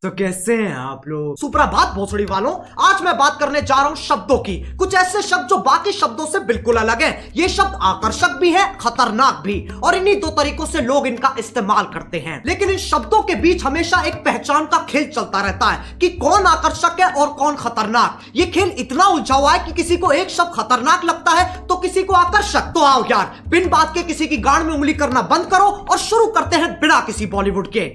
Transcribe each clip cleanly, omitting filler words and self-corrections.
तो कैसे हैं आप लोग? सुप्रभात भोसड़ी वालों, आज मैं बात करने जा रहा हूँ शब्दों की। कुछ ऐसे शब्द जो बाकी शब्दों से बिल्कुल अलग हैं। ये शब्द आकर्षक भी है, खतरनाक भी, और इन्हीं दो तरीकों से लोग इनका इस्तेमाल करते हैं। लेकिन इन शब्दों के बीच हमेशा एक पहचान का खेल चलता रहता है कि कौन आकर्षक है और कौन खतरनाक। ये खेल इतना उलझा हुआ है कि किसी को एक शब्द खतरनाक लगता है तो किसी को आकर्षक। तो आओ यार, बिन बात के किसी की गांड में उंगली करना बंद करो और शुरू करते हैं बिना किसी बॉलीवुड के।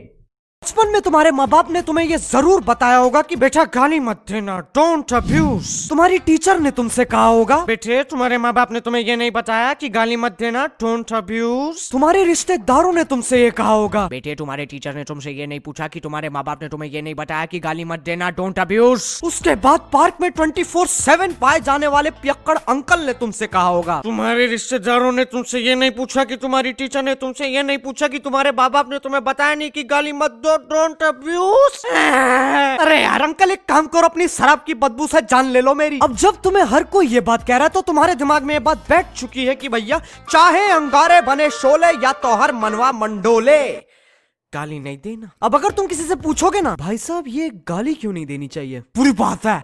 बचपन में तुम्हारे माँ बाप ने तुम्हें ये जरूर बताया होगा कि बेटा गाली मत देना, डोंट अब्यूज। तुम्हारी टीचर ने तुमसे कहा होगा बेटे तुम्हारे माँ बाप ने तुम्हें ये नहीं बताया कि गाली मत देना, डोंट अब्यूज। तुम्हारे रिश्तेदारों ने तुमसे ये कहा होगा बेटे तुम्हारे टीचर ने तुमसे ये नहीं पूछा कि तुम्हारे माँ बाप ने तुम्हें ये नहीं बताया कि गाली मत देना, डोंट अब्यूज। उसके बाद पार्क में 24/7 पाए जाने वाले पियक्कड़ अंकल ने तुमसे कहा होगा तुम्हारे रिश्तेदारों ने तुमसे ये नहीं पूछा कि तुम्हारी टीचर ने तुमसे ये नहीं पूछा कि तुम्हारे माँ बाप ने तुम्हें बताया नहीं कि गाली मत डोंट अब्यूज। अरे यार अंकल एक काम करो, अपनी शराब की बदबू से जान ले लो मेरी। अब जब तुम्हें हर कोई ये बात कह रहा है तो तुम्हारे दिमाग में ये बात बैठ चुकी है कि भैया चाहे अंगारे बने शोले या तो हर मनवा मंडोले, गाली नहीं देना। अब अगर तुम किसी से पूछोगे ना भाई साहब ये गाली क्यों नहीं देनी चाहिए, बुरी बात है।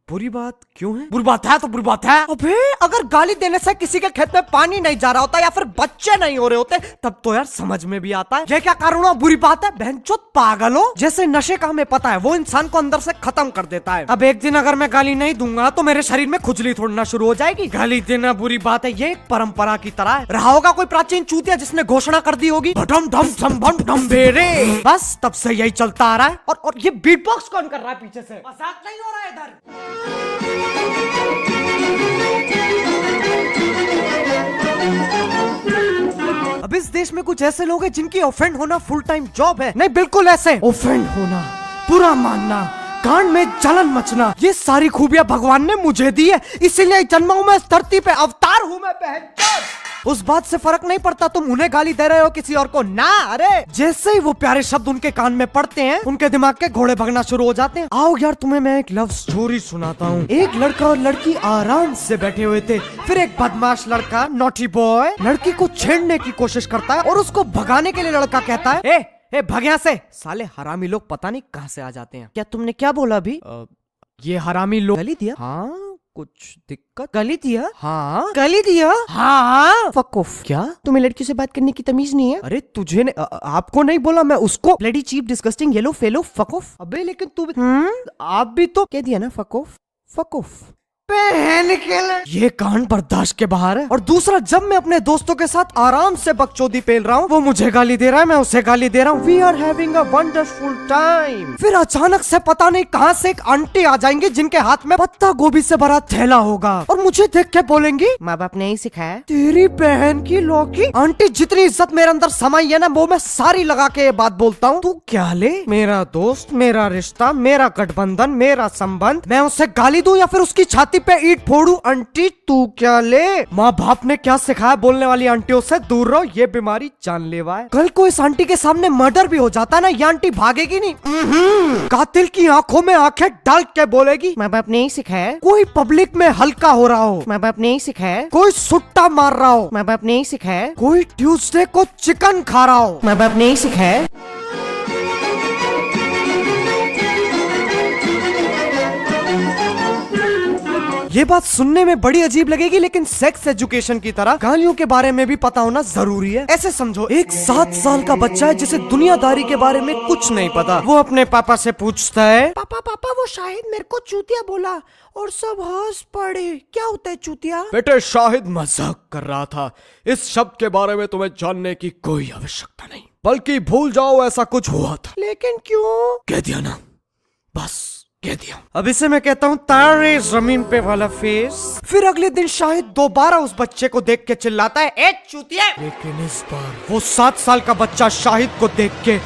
बुरी बात क्यों है? बुरी बात है तो बुरी बात है। अबे अगर गाली देने से किसी के खेत में पानी नहीं जा रहा होता या फिर बच्चे नहीं हो रहे होते तब तो यार समझ में भी आता है। ये क्या कारण हुआ बुरी बात है? बहनचोद पागल हो, जैसे नशे का हमें पता है वो इंसान को अंदर से खत्म कर देता है। अब एक दिन अगर मैं गाली नहीं दूंगा तो मेरे शरीर में खुजली थोड़ना शुरू हो जाएगी। गाली देना बुरी बात है, ये एक परंपरा की तरह है। रहा होगा कोई प्राचीन चूतिया जिसने घोषणा कर दी होगी ढम ढम ढम ढम ढम बेरे, बस तब से यही चलता आ रहा है। और ये बीट बॉक्स कौन कर रहा है पीछे से? मजाक नहीं हो रहा है इधर। अब इस देश में कुछ ऐसे लोग हैं जिनकी ऑफेंड होना फुल टाइम जॉब है। नहीं बिल्कुल ऐसे, ऑफेंड होना, बुरा मानना, कान में जलन मचना, ये सारी खूबियां भगवान ने मुझे दी है, इसीलिए जन्मा हूं मैं इस धरती पे, अवतार हूं मैं बहनचोद। उस बात से फर्क नहीं पड़ता तुम उन्हें गाली दे रहे हो किसी और को ना। अरे जैसे ही वो प्यारे शब्द उनके कान में पड़ते हैं उनके दिमाग के घोड़े भगना शुरू हो जाते हैं। आओ यार तुम्हें मैं एक लव स्टोरी सुनाता हूँ। एक लड़का और लड़की आराम से बैठे हुए थे, फिर एक बदमाश लड़का नॉटी बॉय लड़की को छेड़ने की कोशिश करता है और उसको भगाने के लिए लड़का कहता है ए भाग यहाँ से, साले हरामी लोग पता नहीं कहाँ से आ जाते हैं। क्या तुमने क्या बोला अभी? ये हरामी लोग गाली दिया? हाँ कुछ दिक्कत? गाली दिया? हाँ गाली दिया? हाँ फक ऑफ। क्या तुम्हें लड़की से बात करने की तमीज नहीं है? अरे तुझे आपको नहीं बोला, मैं उसको। Bloody cheap disgusting yellow fellow fuck off. अबे लेकिन तू आप भी तो कह दिया ना फक ऑफ, फक ऑफ। ये कांड बर्दाश्त के बाहर है। और दूसरा, जब मैं अपने दोस्तों के साथ आराम से बकचोदी पेल रहा हूँ, वो मुझे गाली दे रहा है, मैं उसे गाली दे रहा हूँ, we are having a wonderful time. फिर अचानक से पता नहीं कहाँ से एक आंटी आ जाएंगी जिनके हाथ में पत्ता गोभी से भरा थैला होगा और मुझे देख के बोलेंगी माँ बाप ने ही सिखाया। तेरी बहन की लौकी। आंटी जितनी इज्जत मेरे अंदर समाई है ना वो मैं सारी लगा के ये बात बोलता हूँ, तू क्या ले? मेरा दोस्त, मेरा रिश्ता, मेरा गठबंधन, मेरा संबंध, मैं उसे गाली दूं या फिर उसकी छाती पे ईंट फोड़ू? आंटी तू क्या ले? माँ बाप ने क्या सिखाया बोलने वाली आंटियों से दूर रहो, ये बीमारी जानलेवा है। कल को इस आंटी के सामने मर्डर भी हो जाता ना, ये आंटी भागेगी नहीं, कातिल की आंखों में आंखें डाल के बोलेगी माँ बाप ने ही सिखाया। कोई पब्लिक में हल्का हो रहा हो, माँ बाप ने ही सिखाया। कोई सुट्टा मार रहा हो, माँ बाप ने ही सिखाया। कोई ट्यूसडे को चिकन खा रहा हो, माँ बाप ने ही सिखाया। ये बात सुनने में बड़ी अजीब लगेगी लेकिन सेक्स एजुकेशन की तरह गालियों के बारे में भी पता होना जरूरी है। ऐसे समझो एक 7 साल का बच्चा है जिसे दुनियादारी के बारे में कुछ नहीं पता। वो अपने पापा से पूछता है पापा वो शाहिद मेरे को चूतिया बोला और सब हंस पड़े, क्या होता है चूतिया? बेटे शाहिद मजाक कर रहा था, इस शब्द के बारे में तुम्हें जानने की कोई आवश्यकता नहीं, बल्कि भूल जाओ ऐसा कुछ हुआ था। लेकिन क्यों? कह दिया ना, बस कह दिया। अब इसे मैं कहता हूँ तारे जमीन पे वाला फेस। फिर अगले दिन शाहिद दोबारा उस बच्चे को देख के चिल्लाता है ए चूतिया। लेकिन इस बार वो 7 साल का बच्चा शाहिद को देख के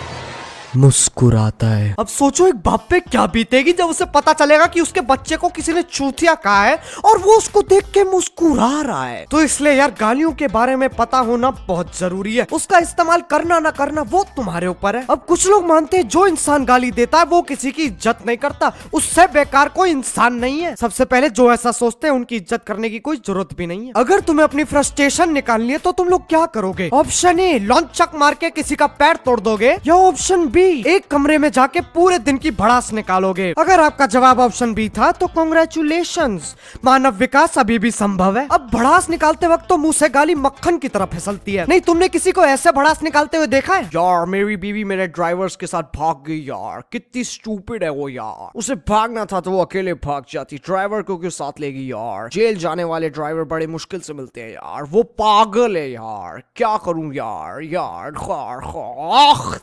मुस्कुराता है। अब सोचो एक बाप पे क्या बीतेगी जब उसे पता चलेगा कि उसके बच्चे को किसी ने चूतिया कहा है और वो उसको देख के मुस्कुरा रहा है। तो इसलिए यार गालियों के बारे में पता होना बहुत जरूरी है, उसका इस्तेमाल करना ना करना वो तुम्हारे ऊपर है। अब कुछ लोग मानते हैं जो इंसान गाली देता है वो किसी की इज्जत नहीं करता, उससे बेकार कोई इंसान नहीं है। सबसे पहले जो ऐसा सोचते हैं उनकी इज्जत करने की कोई जरूरत भी नहीं है। अगर तुम्हें अपनी फ्रस्ट्रेशन निकालनी है तो तुम लोग क्या करोगे? ऑप्शन ए लॉन्चक मार के किसी का पैर तोड़ दोगे, या ऑप्शन बी भी एक कमरे में जाके पूरे दिन की भड़ास निकालोगे। अगर आपका जवाब ऑप्शन बी था तो कांग्रेचुलेशंस, मानव विकास अभी भी संभव है। अब भड़ास निकालते वक्त तो मुंह से गाली मक्खन की तरह फिसलती है। नहीं तुमने किसी को ऐसे भड़ास निकालते हुए देखा है? यार मेरी बीवी मेरे ड्राइवर्स के साथ भाग गई यार, कितनी स्टूपिड है वो यार, उसे भागना था तो वो अकेले भाग जाती, ड्राइवर को क्यों साथ लेगी यार। जेल जाने वाले ड्राइवर बड़े मुश्किल से मिलते हैं यार, वो पागल है यार, क्या करूं यार यार यार।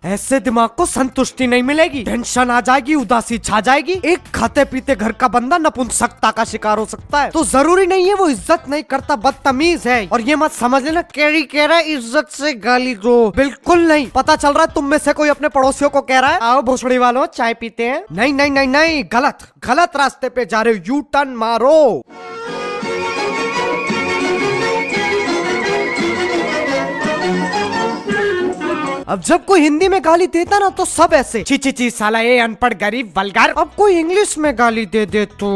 ऐसे दिमाग को संतुष्टि नहीं मिलेगी, टेंशन आ जाएगी, उदासी छा जाएगी। एक खाते पीते घर का बंदा नपुंसकता का शिकार हो सकता है। तो जरूरी नहीं है वो इज्जत नहीं करता, बदतमीज है। और ये मत समझ लेना कैरी कह रहा है इज्जत से गाली दो, बिल्कुल नहीं। पता चल रहा है तुम में से कोई अपने पड़ोसियों को कह रहा है आओ भोसड़ी वालों चाय पीते हैं। नहीं नहीं नहीं नहीं, गलत गलत रास्ते पे जा रहे हो, यू टर्न मारो। अब जब कोई हिंदी में गाली देता ना तो सब ऐसे ची ची ची साला ये अनपढ़ गरीब वल्गर। अब कोई इंग्लिश में गाली दे दे तो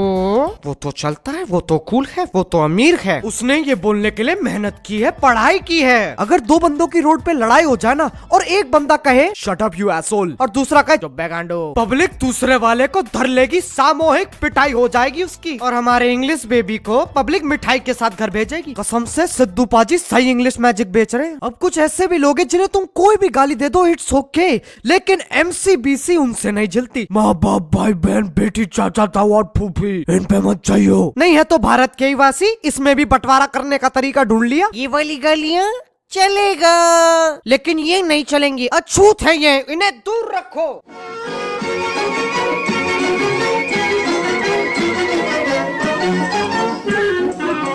वो तो चलता है, वो तो कूल है, वो तो अमीर है, उसने ये बोलने के लिए मेहनत की है, पढ़ाई की है। अगर दो बंदों की रोड पे लड़ाई हो जाए ना और एक बंदा कहे शट अप यू एसोल और दूसरा कहे चुप बे गांडो, पब्लिक दूसरे वाले को धर लेगी, सामूहिक पिटाई हो जाएगी उसकी। और हमारे इंग्लिश बेबी को पब्लिक मिठाई के साथ घर भेजेगी। कसम से सिद्धू पाजी सही इंग्लिश मैजिक बेच रहे हैं। अब कुछ ऐसे भी लोग हैं जिन्हें तुम कोई भी गाली दे दो इट्स ओके, लेकिन एमसीबीसी उनसे नहीं जलती। माँ बाप भाई बहन बेटी चाचा ताऊ और फूफी इन पे मत चाहिए। नहीं है तो भारत के ही वासी इसमें भी बंटवारा करने का तरीका ढूंढ लिया। ये वाली गालियाँ चलेगा लेकिन ये नहीं चलेंगी, अछूत है ये, इन्हें दूर रखो।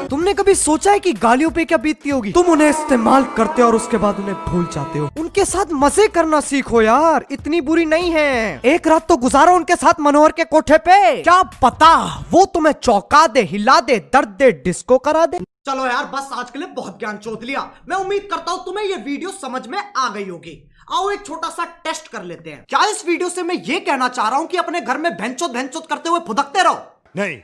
तुमने कभी सोचा है कि गालियों पे क्या बीतती होगी? तुम उन्हें इस्तेमाल करते हो और उसके बाद उन्हें भूल जाते हो। उनके साथ मजे करना सीखो यार, इतनी बुरी नहीं है। एक रात तो गुजारो उनके साथ मनोहर के कोठे पे, क्या पता वो तुम्हें चौंका दे, हिला दे, दर्द दे, डिस्को करा दे। चलो यार बस आज के लिए बहुत ज्ञान चोद लिया। मैं उम्मीद करता हूँ तुम्हें ये वीडियो समझ में आ गई होगी। आओ एक छोटा सा टेस्ट कर लेते हैं। क्या इस वीडियो से मैं ये कहना चाह रहा हूँ कि अपने घर में भैंचोद करते हुए फुदकते रहो? नहीं।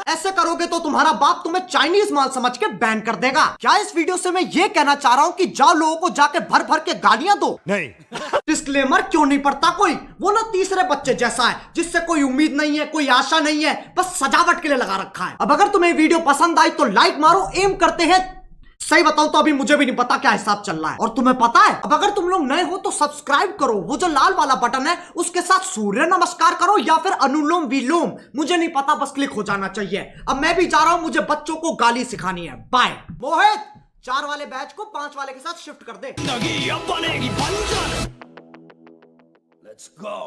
ऐसे करोगे तो तुम्हारा बाप तुम्हें चाइनीज माल समझ के बैन कर देगा। क्या इस वीडियो से मैं ये कहना चाह रहा हूँ कि जाओ लोगों को जाके भर भर के गालियां दो? नहीं। डिस्क्लेमर क्यों नहीं पढ़ता कोई? वो ना तीसरे बच्चे जैसा है जिससे कोई उम्मीद नहीं है, कोई आशा नहीं है, बस सजावट के लिए लगा रखा है। अब अगर तुम्हें वीडियो पसंद आई तो लाइक मारो, एम करते हैं। सही बताऊं तो अभी मुझे भी नहीं पता क्या हिसाब चल रहा है। और तुम्हें पता है अब अगर तुम लोग नए हो तो सब्सक्राइब करो, वो जो लाल वाला बटन है उसके साथ सूर्य नमस्कार करो या फिर अनुलोम विलोम, मुझे नहीं पता, बस क्लिक हो जाना चाहिए। अब मैं भी जा रहा हूं, मुझे बच्चों को गाली सिखानी है। बाय। मोहित 4 वाले बैच को 5 वाले के साथ शिफ्ट कर दे। Let's go.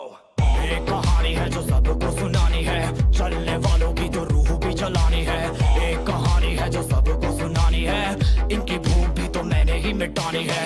एक कहानी है जो सबको सुनानी है, चलने वालों की तो रूह भी जलानी है। एक कहानी है जो सबको सुनानी है, इनकी भूख भी तो मैंने ही मिटानी है।